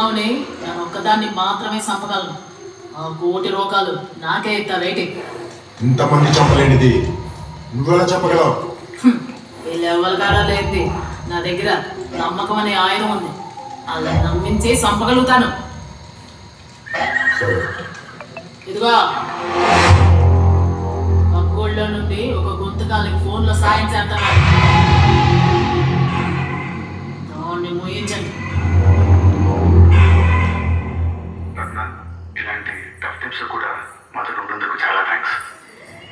మావుని నేను ఒక్కదాన్ని మాత్రమే చంపగలను. ఆ 1,000,000 రోగాలు నాకే ఇస్తా వెయిటింగ్. ఇంతమంది చంపలేనిది నువ్వెలా చెప్పగలవు? వీళ్ళు ఎవరి కాడా లేనిది నా దగ్గర నమ్మకం అనే ఆయుధం ఉంది. అలా నమ్మించి చంపగలుగుతాను. ఇదిగో పక్కూళ్ళలో నుండి ఒక గొంతుకాలకి ఫోన్లో సాయం చేస్తాను. దాన్ని ముయించండి. ఇలాంటి టఫ్ టిప్స్ కూడా మాతో ఉన్నందుకు చాలా థ్యాంక్స్.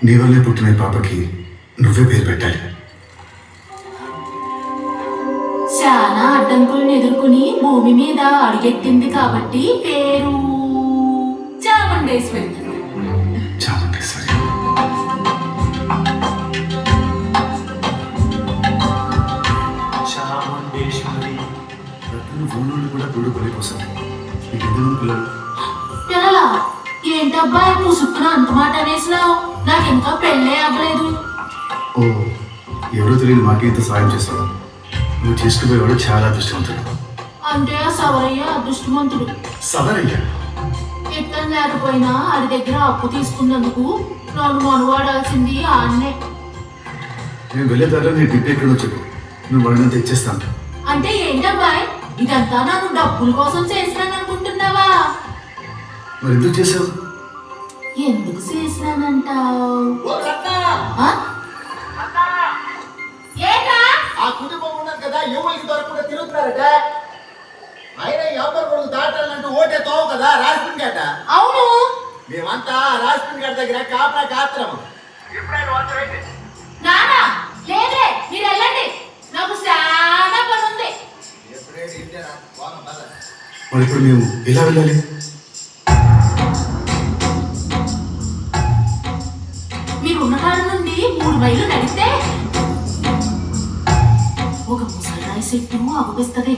నీ వల్లే పుట్టిన ఈ పాపకి నువ్వే పేరు పెట్టాలి. చాలా అడ్డంకులను ఎదుర్కొని భూమి మీద అడుగెట్టింది కాబట్టి పేరు చాముండేశ్వరి. చాముండేశ్వరి. చాముండేశ్వరి. రత్న ఫోన్ నుండి కూడా పురుడు పడిపోతుంది. నీకు ఎందుకు పిల్లలు? పిల్లలా ఏంటబ్బా నువ్వు సుక్కున అంత మాట అనేసినావు? నాకు ఇంకా పెళ్ళే అవ్వలేదు. ఓ, ఎవరో తెలియని మాకే ఇంత సాయం చేస్తావు. నువ్వు చేసుకుపోయేవాడు చాలా అదృష్టవంతుడు. అంటే ఆ సవరయ్య అదృష్టవంతుడు. సవరయ్య ఎక్కం లేకపోయినా అది దగ్గర అప్పు తీసుకున్నందుకు నన్ను మనవాడాల్సింది ఆన్నే. నేను వెళ్ళేదారిలో నీ టిప్ ఎక్కడో చెప్పు, నువ్వు వాడినంత ఇచ్చేస్తాను. అంటే ఏంటబ్బాయ్ ఇదంతా నన్ను డబ్బుల కోసం చేసినాను అనుకుంటున్నావా? మరి ఎందుకు చేసావు? ఎందుకు చేసినానంటావు? ఆ కుటుంబం ఉన్నది కదా, ఎవరికి దొరకకుండా తిరుగుతున్నారట. అయినా ఎవరు కొడుకు దాటాలంటూ ఓటే తోవు కదా రాజపీన్ గడ్డ. అవును, మేమంతా రాజపీన్ గడ్డ దగ్గర కాపలా కాత్రము. నానా లేదే, మీరు వెళ్ళండి, నాకు చాలా పని ఉంది. మరి ఇప్పుడు మేము ఎలా వెళ్ళాలి? మీరు ఉన్న కాడ నుండి 3 మైళ్ళు నడిస్తే ఒక ముసలిరాయి చెట్టు అగుపిస్తుంది.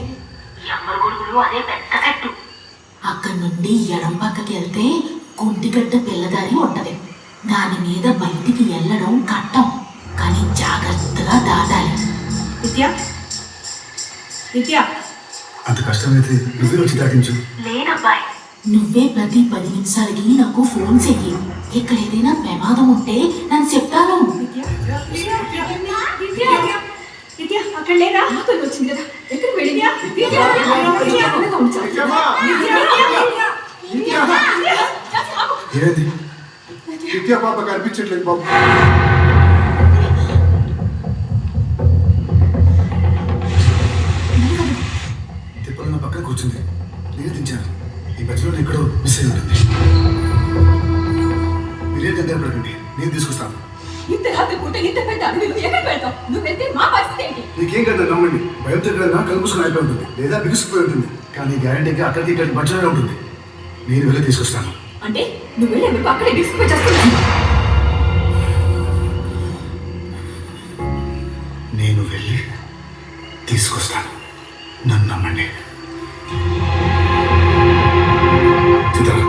ఎమ్మరి గొడుగులు అదే పెద్ద చెట్టు. అక్కడి నుండి ఎడం పక్కకి వెళ్తే కుంటిగడ్డ పిల్లదారి ఉంటది. దాని మీద బయటికి వెళ్ళడం కట్టం, కానీ జాగ్రత్తగా దాటాలి. విద్య విద్య అంత కష్టమైతే నువ్వే వచ్చి దాటించు. లేదబ్బాయి, నువ్వే ప్రతి 10 నిమిషాలకి నాకు ఫోన్ చెయ్యి. ఇక్కడ ఏదైనా ప్రమాదం ఉంటే నన్ను చెప్తాను. విద్య అక్కడ లేదా? అక్కడ వచ్చింది కదా, ఎక్కడ వెళ్ళిందా? ఏది విద్యా పాప కనిపించట్లేదు బాబు. తిప్పలు నా పక్కన కూర్చుంది, నేను దించాను. ఈ మధ్యలో ఎక్కడో మిస్ అయి ఉంటుంది. మీరేం కంగారు పడకండి, నేను తీసుకొస్తాను. ఇంత రాత్రి పూట ఇంత పెద్ద అడవిలో ఎక్కడ పెడతావు? నువ్వు వెళ్తే మా పరిస్థితి ఏంటి? నీకేం కదా నమ్మండి, భయంతో ఎక్కడైనా కలుపుసుకుని అయిపోయి ఉంటుంది, లేదా బిగుసుకుపోయి ఉంటుంది. కానీ గ్యారంటీగా అక్కడికి ఇక్కడికి మధ్యలోనే ఉంటుంది. నేను వెళ్ళి తీసుకొస్తాను. అంటే నువ్వు వెళ్ళే నువ్వు అక్కడే డిస్కుపోయి చేస్తున్నావు. నేను వెళ్ళి తీసుకొస్తాను, నన్ను నమ్మండి. సీతారా,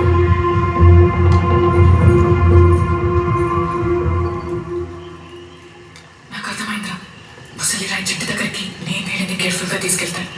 నాకు అర్థమైందిరా. ముసలి రాయి చెట్టు దగ్గరికి నేను వీళ్ళని కేర్ఫుల్గా తీసుకెళ్తాను.